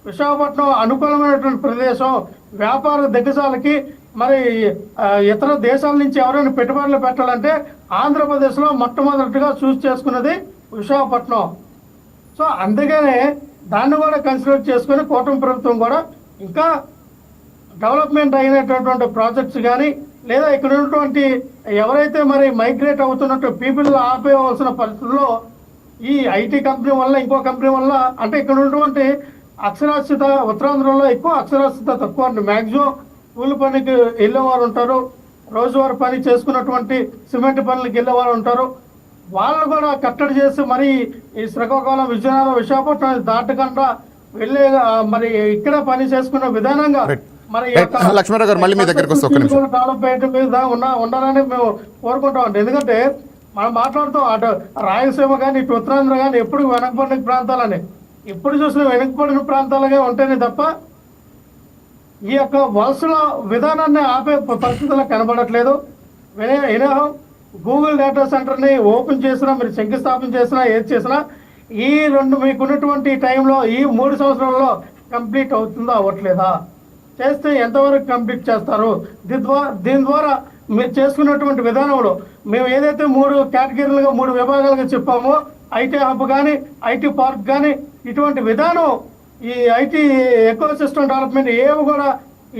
విశాఖపట్నం అనుకూలమైనటువంటి ప్రదేశం, వ్యాపార దిగ్గజాలకి మరి ఇతర దేశాల నుంచి ఎవరైనా పెట్టుబడులు పెట్టాలంటే ఆంధ్రప్రదేశ్లో మొట్టమొదటిగా చూస్ చేసుకున్నది విశాఖపట్నం. సో అందుకనే దాన్ని కూడా కన్సిడర్ చేసుకుని కూటమి ప్రభుత్వం కూడా ఇంకా డెవలప్మెంట్ అయినటువంటి ప్రాజెక్ట్స్ కానీ లేదా ఇక్కడ ఉన్నటువంటి ఎవరైతే మరి మైగ్రేట్ అవుతున్నట్టు పీపుల్ ఆపేయవలసిన పరిస్థితుల్లో ఈ ఐటీ కంపెనీ వల్ల ఇంకో కంపెనీ వల్ల అంటే ఇక్కడ ఉన్నటువంటి అక్షరాస్యత ఉత్తరాంధ్రలో ఎక్కువ, అక్షరాస్యత తక్కువ అండి. మ్యాక్సిమం కూలి పనికి వెళ్ళేవారు ఉంటారు, రోజువారీ పని చేసుకున్నటువంటి సిమెంట్ పనులకు వెళ్ళేవారు ఉంటారు. వాళ్ళు కూడా కట్టడి చేసి మరి ఈ శ్రీకాకుళం, విజయనగరం, విశాఖపట్నం దాటకుండా వెళ్ళే మరి ఇక్కడ పని చేసుకున్న విధానంగా మరి లక్ష్మణరావు గారు మళ్ళీ మీ దగ్గరికి వస్తే డెవలప్మెంట్ మీద ఉండాలని మేము కోరుకుంటామండి. ఎందుకంటే మనం మాట్లాడుతాం అటు రాయలసీమ కానీ ఇటు ఉత్తరాంధ్ర కానీ ఎప్పుడు వెనకబడిన ప్రాంతాలని, ఎప్పుడు చూసినా వెనకబడిన ప్రాంతాలుగా ఉంటేనే తప్ప ఈ యొక్క వలసల విధానాన్ని ఆపే పరిస్థితుల్లో కనబడట్లేదు. గూగుల్ డేటా సెంటర్ని ఓపెన్ చేసినా, మీరు శంకుస్థాపన చేసినా, ఏది చేసినా ఈ మీకున్నటువంటి టైంలో ఈ 3 సంవత్సరాల్లో కంప్లీట్ అవుతుందా అవ్వట్లేదా, చేస్తే ఎంతవరకు కంప్లీట్ చేస్తారు? దీని ద్వారా మీరు చేసుకున్నటువంటి విధానంలో మేము ఏదైతే 3 కేటగిరీలుగా 3 విభాగాలుగా చెప్పామో ఐటీ హబ్ కానీ ఐటీ పార్క్ కానీ ఇటువంటి విధానం ఈ ఐటీ ఎకో సిస్టమ్ డెవలప్మెంట్ ఏవి కూడా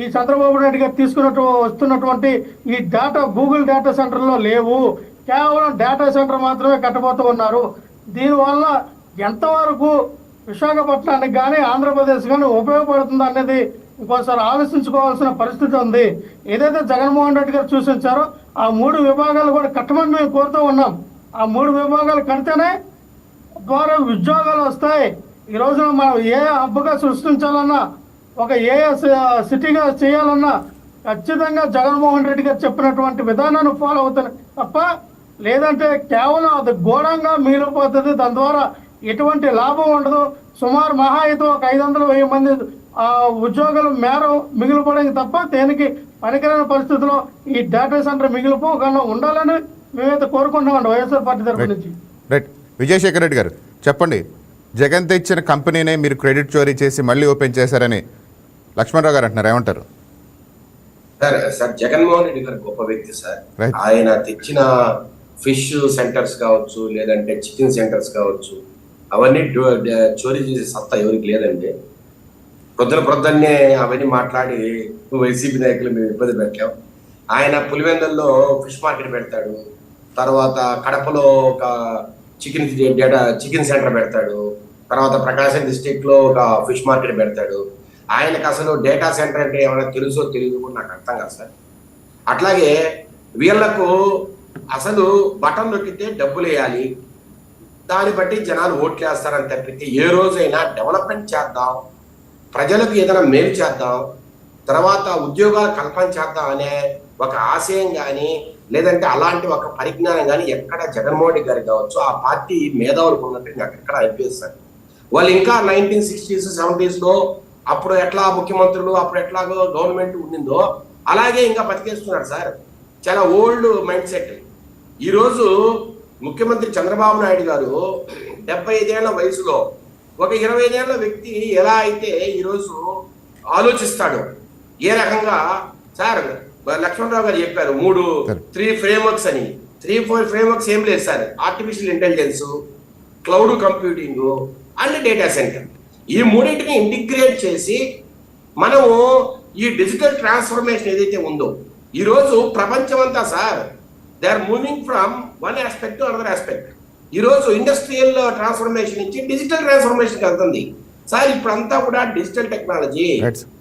ఈ చంద్రబాబు నాయుడు గారు వస్తున్నటువంటి ఈ డేటా గూగుల్ డేటా సెంటర్లో లేవు. కేవలం డేటా సెంటర్ మాత్రమే కట్టబోతూ ఉన్నారు. దీనివల్ల ఎంతవరకు విశాఖపట్నానికి కానీ ఆంధ్రప్రదేశ్ కానీ ఉపయోగపడుతుంది అనేది ఇంకోసారి ఆలోచించుకోవాల్సిన పరిస్థితి ఉంది. ఏదైతే జగన్మోహన్ రెడ్డి గారు సూచించారో ఆ 3 విభాగాలు కూడా కట్టమని మేము కోరుతూ ఉన్నాం. ఆ 3 విభాగాలు కడితేనే ద్వారా ఉద్యోగాలు వస్తాయి. ఈ రోజున మనం ఏ హబ్గా సృష్టించాలన్నా, ఒక ఏ సిటీగా చేయాలన్నా ఖచ్చితంగా జగన్మోహన్ రెడ్డి గారు చెప్పినటువంటి విధానాన్ని ఫాలో అవుతాయి తప్ప లేదంటే కేవలం అది ఘోరంగా మిగిలిపోతుంది. దాని ద్వారా ఎటువంటి లాభం ఉండదు. సుమారు మహా అయితే ఒక 500-1000 మంది ఉద్యోగాలు మేర మిగిలిపోవడానికి తప్ప దేనికి పనికిరాని పరిస్థితిలో ఈ డేటా సెంటర్ మిగిలిపోకుండా ఉండాలని మేమైతే కోరుకుంటున్నామండి వైఎస్ఆర్ పార్టీ తరఫు నుంచి. రైట్. విజయశేఖర్ రెడ్డి గారు చెప్పండి, జగన్ తెచ్చిన కంపెనీనే మీరు క్రెడిట్ చోరీ చేసి మళ్ళీ ఓపెన్ చేశారని లక్ష్మణరావు గారు అంటున్నారు, ఏమంటారు? సార్ జగన్మోహన్ రెడ్డి గారు గొప్ప వ్యక్తి సార్. ఆయన తెచ్చిన ఫిష్ సెంటర్స్ కావచ్చు, లేదంటే చికెన్ సెంటర్స్ కావచ్చు, అవన్నీ చోరీ చేసే సత్తా ఎవరికి లేదండి. ప్రొద్దున్నే అవన్నీ మాట్లాడి వైసీపీ నాయకులు మేము ఇబ్బంది పెట్టాం. ఆయన పులివెందుల్లో ఫిష్ మార్కెట్ పెడతాడు, తర్వాత కడపలో ఒక చికెన్ సెంటర్ పెడతాడు, తర్వాత ప్రకాశం డిస్టిక్ లో ఒక ఫిష్ మార్కెట్ పెడతాడు. ఆయనకు అసలు డేటా సెంటర్ అంటే ఏమైనా తెలుసో తెలియదు కూడా నాకు అర్థం కాదు సార్. అట్లాగే వీళ్లకు అసలు బటన్ నొక్కితే డబ్బులు వేయాలి, దాన్ని బట్టి జనాలు ఓట్లు వేస్తారని తప్పితే ఏ రోజైనా డెవలప్మెంట్ చేద్దాం, ప్రజలకు ఏదైనా మేలు చేద్దాం, తర్వాత ఉద్యోగాలు కల్పన చేద్దాం అనే ఒక ఆశయం కానీ లేదంటే అలాంటి ఒక పరిజ్ఞానం కానీ ఎక్కడ జగన్మోహన్ రెడ్డి గారికి కావచ్చు ఆ పార్టీ మేధావులకు ఉన్నట్టు నాకు ఎక్కడ అనిపిస్తుంది. వాళ్ళు ఇంకా 1960s 70s లో అప్పుడు ఎట్లా ముఖ్యమంత్రులు అప్పుడు ఎట్లాగో గవర్నమెంట్ ఉండిందో అలాగే ఇంకా బతికేస్తున్నారు సార్. చాలా ఓల్డ్ మైండ్ సెట్. ఈరోజు ముఖ్యమంత్రి చంద్రబాబు నాయుడు గారు 75 ఏళ్ల వయసులో ఒక 25 ఏళ్ల వ్యక్తి ఎలా అయితే ఈరోజు ఆలోచిస్తాడు, ఏ రకంగా సార్ లక్ష్మణరావు గారు చెప్పారు 3 ఫ్రేమ్వర్క్స్ అని. 3-4 ఫ్రేమ్వర్క్స్ ఏం లేదు sir. Artificial intelligence, cloud computing and data centre, ఈ 3టిని ఇంటిగ్రేట్ చేసి మనము ఈ డిజిటల్ ట్రాన్స్ఫర్మేషన్ ఏదైతే ఉందో ఈరోజు ప్రపంచం అంతా sir they are moving from one aspect to another aspect. ఈరోజు ఇండస్ట్రియల్ ట్రాన్స్ఫర్మేషన్ నుంచి డిజిటల్ ట్రాన్స్ఫర్మేషన్ వెళ్తుంది సార్. ఇప్పుడంతా కూడా డిజిటల్ టెక్నాలజీ.